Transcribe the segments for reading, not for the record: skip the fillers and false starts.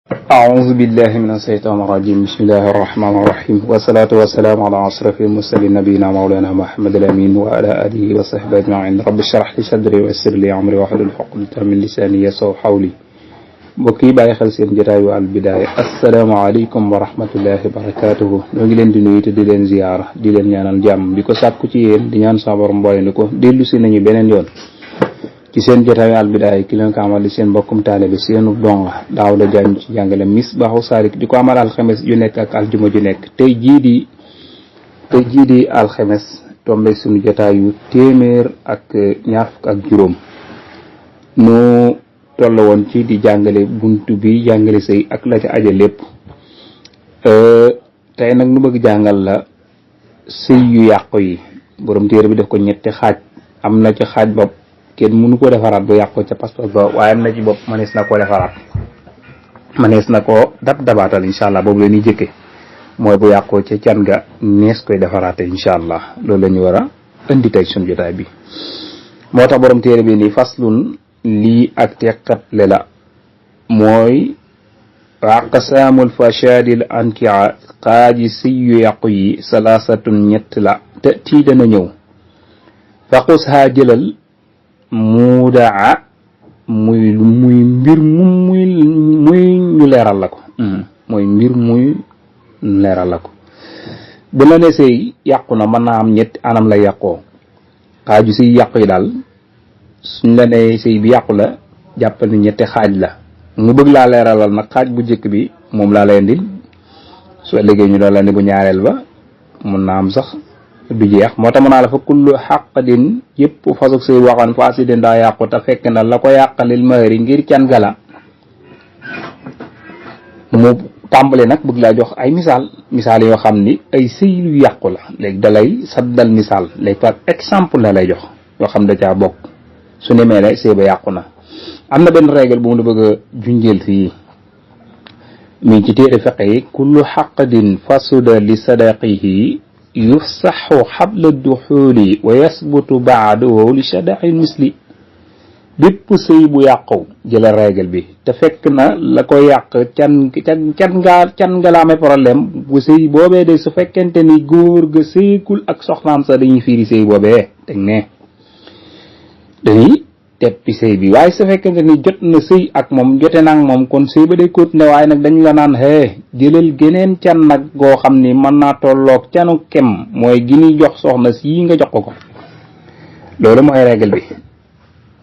أعوذ بالله من الشيطان الرجيم بسم الله الرحمن الرحيم والصلاة والسلام على أشرف المرسلين نبينا مولانا محمد الأمين وعلى آله وصحبه أجمعين رب اشرح لي صدري ويسر لي أمري واحلل عقدة من لساني يفقهوا قولي mbokk yi bàyyi xel seen jotaayu Al Bidaaya asalaamaaleykum wa rahmatullahi wa barakaatuhu ñoo ngi leen di nuyu te di leen ziyaara di leen ñaanal jàmm di ko sàkku ci yéen di ñaan sa borom mboole ni ko dellu si nañu beneen yoon ci seen jotaayu Al Bidaaya ki leen ko amal di seen mbokkum taalibe seenu donga daaw la jaañ ci jàngale Misbaahu Saalik di ko amal alxames ju nekk ak aljuma ju nekk tey jii di alxames tombe suñu jotaayu téeméer ak ñaar fukk ak juróom nu toll woon ci di jàngale buntu bi jàngale sëy ak la ca aja lépp tey nag nu bëgg jàngal la sëy yu yàqu yi borom téere bi def ko ñetti xaaj am na ci xaaj bopp kenn mënu ko defaraat bu yàqu ca pas-pas ba waaye am na ci bopp mënees na koo defaraat mënees na koo dabaatal incha allah boobu la ñuy jëkke mooy bu yàqoo ca can ga nees koy defaraate incha allah loolu la ñu war a indi tey suñu jotaay bi moo tax borom téere bi nii faslun lii ak teqatle la mooy aqsaamul fasaadil ankia xaaji sëy yu yàqu yi salaasatun ñett la te tii dana ñëw faqus haa jëlal muudaa muy mbir muy ñu leeral la ko mooy mbir muy leeral la ko bu la ne sëy yàqu na mën naa am ñetti anam la yàqoo xaaju sëy yàqu yi daal suñ la nee sëy bi yàqu la jàppal ni ñetti xaaj la mu bëgg laa leeralal nag xaaj bu njëkk bi moom laa lay indil soo liggéey ñu doon la ne bu ñaareel ba mun naa am sax du jeex moo tax mën naa la fa kullu xaqdin yëpp fasug sëy waxoon fasidin daa yàqu te fekk na la ko yàqalil mahari ngir can gala mu tàmbali nag bëgg laa jox ay misaal yoo xam ni ay sëy yu yàqu la léegi da lay saddal misaal léegi par exemple la lay jox yoo xam da caa bokk su nemee ne sëy ba yàqu na am na benn règle bu mu la bëgg a junjeel fii mi ci téere fiqh yi kullu xaqdin fasuda li sadaqihi yufsaxu xabla duxuli wa yasbutu baadahu li sadaqi misli bépp sëy bu yàqu jëla règle bi te fekk na la ko yàq can nga la amee problème bu sëy boobee de su fekkente ni góor ga sëykul ak soxnaam sa dañuy fiiri sëy boobee teg ne dañuy teppi sëy bi waaye su fekkente ni jot na sëy ak moom jote nag moom kon sëy ba day continuer waaye nag dañu la naan jëlal geneen can nag goo xam ni mën naa tolloog canu kem mooy gi ñuy jox soxna si nga jox ko loolu mooy règle bi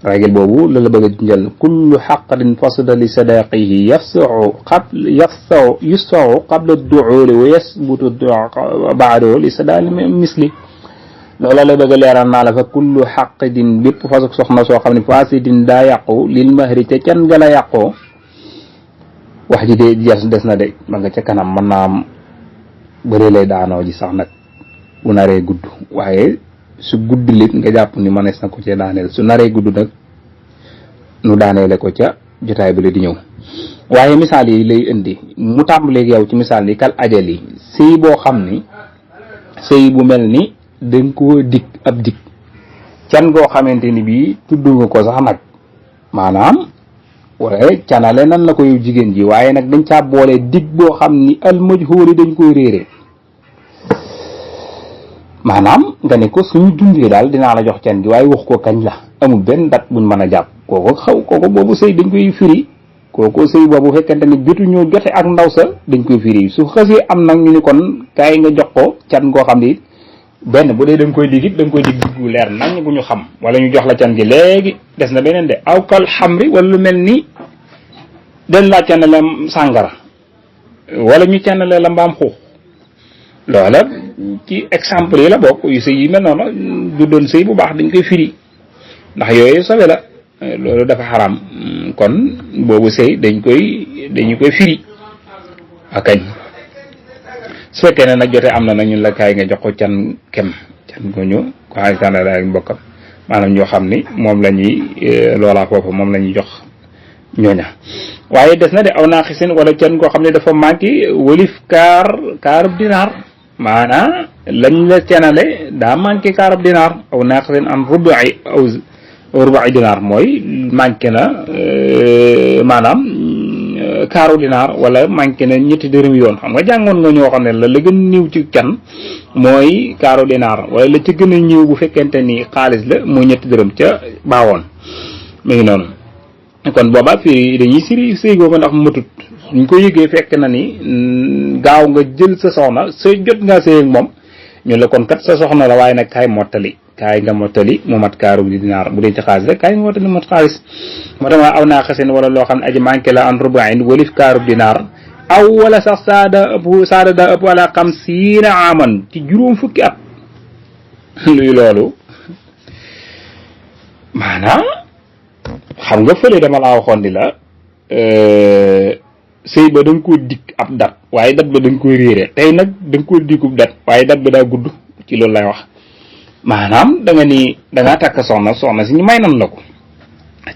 règle boobu la bëgg a junjal kullu xaqdin fasada li sadaqihi yusau qabla duuli wa yasbutu baado li sadaqi misli loola la bëgg a leeral naa la fa kullu xaqdin bépp fasuk soxna soo xam ne fasidin daa yàqu lil mahri ca can gala yàqoo wax ji de des na de ma nga ca kanam mën naa am bëri lay daanoo ji sax nag bu naree gudd waaye su gudd lit nga jàpp ni manees na ko ca daaneel su naree gudd nag nu daaneele ko ca jotaay bi la di ñëw waaye misaal yi lay indi mu tàmbaleeg yow ci misaal yi kal ajali sëy boo xam ni sëy bu mel ni dañ koo dig ab dig can goo xamante ni bii tudd nga ko sax nag maanaam wala canale nan la ko yow jigéen ji waaye nag dañ caa boole dig boo xam ni al majhuuli dañ koy réere maanaam nga ne ko suñu dundee daal dinaa la jox can gi waaye wax ko kañ la amul benn dat buñ mën a jàpp kooku boobu sëy dañ koy firi kooku sëy boobu fekkente ni jotu ñoo jote ak ndaw sa dañ koy firi su xësee am nag ñu ni kon kaay nga jox ko can goo xam ni benn bu dee da nga koy dig bu leer nañ bu ñu xam wala ñu jox la can gi léegi des na beneen de aw kal xamri wala lu mel ni dañ laa canale sàngara wala ñu canale la mbaam xuux loola ci exemple yi la bokk yu sëy yi mel noonu du doon sëy bu baax dañ koy firi ndax yooyu sobe la loolu dafa xaram kon boobu sëy dañu koy firi akañ su fekkee ne nag jote am na nag ñun la kaay nga jox ko can ko ñu ko xaalisaan la ak mbokkam maanaam ñoo xam ni moom la ñuy loolaa foofu moom la ñuy jox ñooña waaye des na de aw naa xisin wala can koo xam ne dafa manqué walif kaarub dinaar maanaam lañ la canale daa manqué kaarub dinaar aw naa xisin an rubai dinaar mooy manqué na maanaam kaaru dinaar wala manqué na ñetti dërëm yoon xam nga jàngoon nga ñoo xam ne la gën niiw ci can mooy kaaru dinaar wala la ci gën a ñëw bu fekkente ni xaalis la mooy ñetti dërëm ca baawoon mi ngi noonu kon boobaa fii dañuy siri sëy googu ndax matut ñu ko yëgee fekk na ni gaaw nga jël sa soxna sa jot ngaa sëy ak moom ñu la kon kat sa soxna la waaye nag kaay nga mottali mu mat kaaru dinaar bu dee ci xaalis rek kaay nga mottali mu mat xaalis moo tax aw naa xasin wala loo xam ne aji manqué la an rubain walif kaaru dinaar aw wala sax saada ëpp wala 50 aman ci juróom fukki at luy loolu maanaam xam nga fële dama laa waxoon di la sëy ba da nga koo dikk ab dat waaye dat ba da nga koy réere tey nag da nga koo dikkub dat waaye dat ba daa gudd ci loolu lay wax maanaam da nga ni da ngaa takk soxna si ñu may nan la ko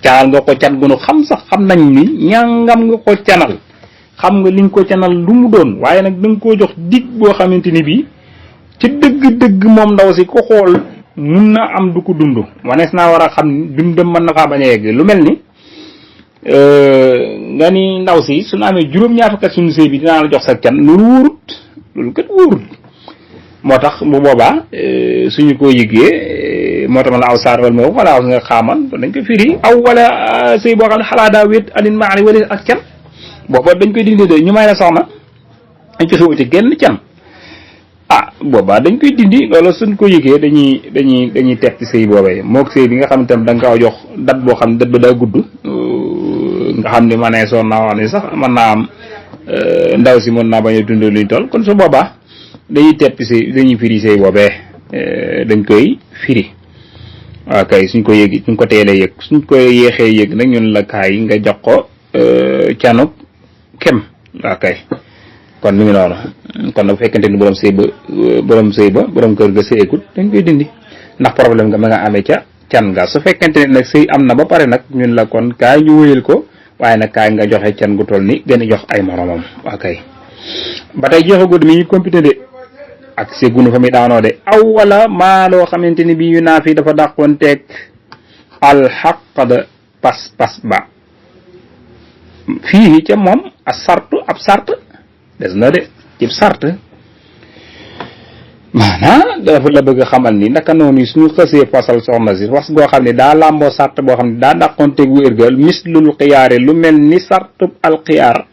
canal nga ko can gu nu xam sax xam nañ ni ñàngam nga ko canal xam nga li nga ko canal lu mu doon waaye nag da nga koo jox dig boo xamante ni bii ci dëgg-dëgg moom ndaw si ko xool mun na am du ko dund wanees naa war a xam ni dundam mën na faa bañ a yegg lu mel ni nga ni ndaw si suñu amee juróom-ñaar fukki at suñu sëy bi dinaa la jox sa can loolu wóorut loolu kat wóorut moo tax bu boobaa suñu ko yëgee moo tax ma la aw saar wala moo wala aw nga xaaman dañ ko firi aw wala sëy boo xam ne xalaa daa wéet alin maari wala ak can booba dañ koy dindi de ñu may la soxna dañ ko xewati genn can boobaa dañ koy dindi loolu suñ ko yëgee dañuy teg ci sëy boobee moog sëy bi nga xam ne tam da nga koo jox dat boo xam ne dat ba daa gudd nga xam ne ma ne soon naa wax ni sax mën naa am ndaw si mën naa bañ a dund luñ toll kon su boobaa dañuy teppi sëy dañuy firi sëy boobee dañ koy firi waaw kay suñ ko yëg suñ ko teelee yëg suñ ko yéexee yëg nag ñun la kaay nga jox ko canuk kem waaw kay kon mi ngi noonu kon nag bu fekkente ni borom kër ga sëyeekut dañ koy dindi ndax problème nga ma nga amee ca can nga su fekkente ne nag sëy am na ba pare nag ñun la kon kaay ñu wéyal ko waaye nag kaay nga joxe can gu toll ni gën a jox ay moromam waaw kay ba tey jeexagul mi ngi compité de ak segunu fa mi daanoo de aw wala maa loo xamante ni bii yu naa fi dafa dàqoon teeg alxaqda pas ba fii ca moom a sartu ab sart des na de cib sart maanaam dafa la bëgg a xamal ni naka noonu suñu xësee fasal soxna si was goo xam ne daa làmboo sart boo xam ne daa dàqoon teeg wérgal mislul xiyaare lu mel ni sartub alxiyaar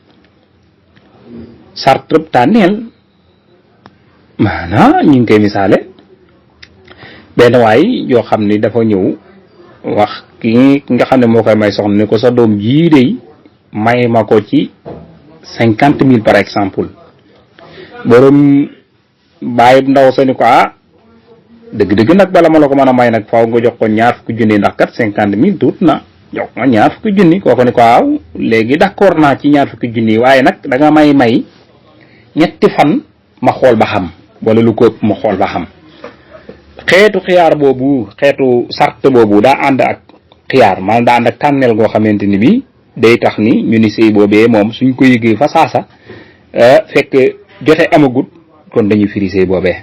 sartub tànneel maanaam ñu ngi koy misaale benn waay yoo xam ni dafa ñëw wax ki nga xam ne moo koy may soxna ni ko sa doom jii de may ma ko ci 50,000 par exemple borom bàyyi ndaw sa ni ko dëgg-dëgg nag bala ma la ko mën a may nag faaw nga jox ko 20 junni ndax kat 50,000 tuut na jox ma 20 junni kooku ni ko waaw léegi d'accord naa ci 20 junni waaye nag da nga may ñetti fan ma xool ba xam wala lu ko ëpp ma xool ba xam xeetu xiyaar boobu xeetu sart boobu daa ànd ak xiyaar maanaam daa ànd ak tànneel goo xamante ni bi day tax ni ñu ni sëy boobee moom suñ ko yëgee fa saasa fekk jote amagut kon dañuy firi sëy boobee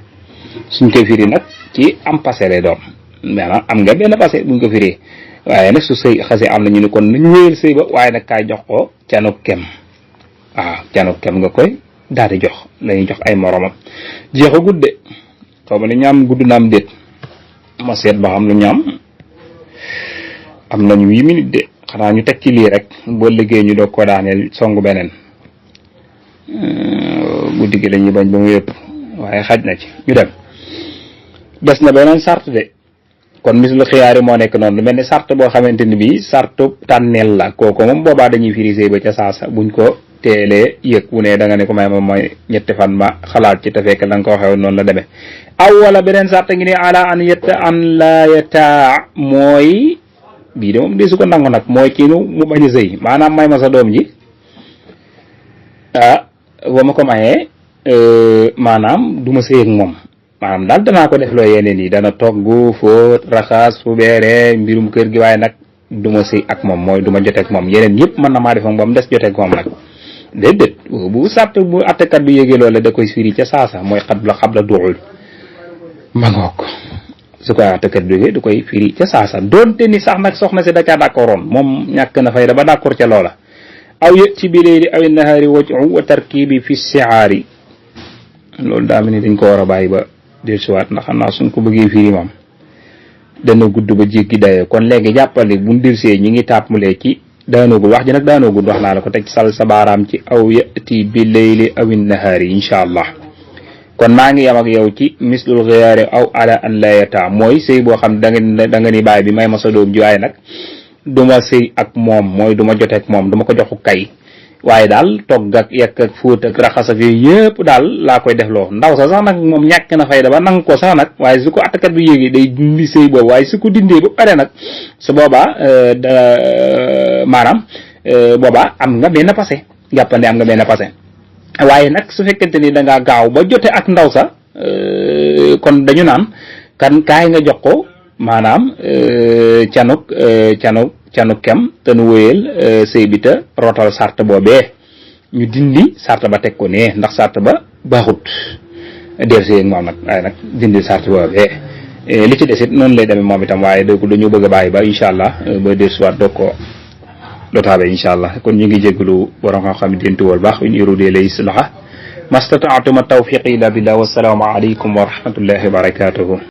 suñ koy firi nag ci am passé lay doon maanaam am nga benn passé buñ ko firee waaye nag su sëy xasee am na ñu ni kon nañu wéyal sëy ba waaye nag kaay jox ko canuk kem waaw canuk kem nga koy daal di jox lañuy jox ay moromam jeexagut de xaw ma ne ñaam gudd na am déet ma seet ba xam lu ñaam am nañu 8 minutes de xanaa ñu teg ci lii rek boo liggéey ñu doog ko daaneel songu beneen guddi gi lañuy bañ ba mu yëpp waaye xaj na ci ñu dem des na beneen sart de kon mislu xiyaari moo nekk noonu lu mel ni sart boo xamante ni bii sartu tànneel la kooku moom boobaa dañuy firi sëy ba ca saasa buñ ko teelee yëg wu ne da nga ne ko may ma mooy ñetti fan ma xalaat ci te fekk la nga ko waxee noonu la demee aw wala beneen sart ngi ne ala an la yataa mooy bii de moom desu ko nangu nag mooy kii mu bañ a sëy maanaam may ma sa doom ji boo ma ko mayee maanaam du ma sëy ak moom maanaam daal danaa ko def loo yeneen yi dana togg fóot raxas fu beere mbirum kër gi waaye nag du ma sëy ak moom mooy du ma joteeg moom yeneen yëpp mën na maa def ak moom des joteeg moom nag déedéet bu sart bu attekat bi yégee loolu da koy firi ca saasa mooy xabla duxul ma ngoog su koy attekat bi yégee da koy firi ca saasa doonte ni sax nag soxna si da caa d'accordoon moom ñàkk na fay da ba d'accord ca loola aw yati bi layli aw nahaari waj'u wa tarkibi fi si'aari loolu daa mel ni dañ ko war a bàyyi ba dellusiwaat ndax xam naa suñ ko bëggee firi moom dana gudd ba jéggi dayoo kon léegi jàppale buñ dirsee ñi ngi tàmbalee ci daanoogul wax ji nag daanoogul wax naa la ko teg sal sa baaraam ci aw yati bi layli aw nahaari insha allah kon maa ngi yam ak yow ci mislul xiyaari aw ala an la yata mooy sëy boo xam ne da nga ni baay bi may ma sa doom ji waaye nag du ma sëy ak moom mooy du ma jote ak moom du ma ko joxu kay waaye daal togg ak yekk ak fóot ak raxas ak yooyu yëpp daal laa koy def loo ndaw sa sax nag moom ñàkk na fayda ba nang ko sax nag waaye su ko attakat bi yéegi day dindi sëy boobu waaye su ko dindee ba pare nag su boobaa maanaam boobaa am nga benn passé jàppande am nga benn passé waaye nag su fekkente ni da ngaa gaaw ba jote ak ndaw sa kon dañu naan kan kaay nga jox ko maanaam canuk kem te nu wóyal sëy bi te rotal sart boobee ñu dindi sart ba teg ko ne ndax sart ba baaxut def sëy ak moom nag waaye nag dindi sart boobee li ci desit noonu lay demee moom itam waaye dañu bëgg a bàyyi ba incha allah ba dellusiwaat doog ko dotaabe incha allah kon ñu ngi jégalu borom xam-xam dintu wal baax in urudi lay islaha mastata'tu ma tawfiqi illa billah wassalaamu alaykum wa rahmatullahi wa barakatuhu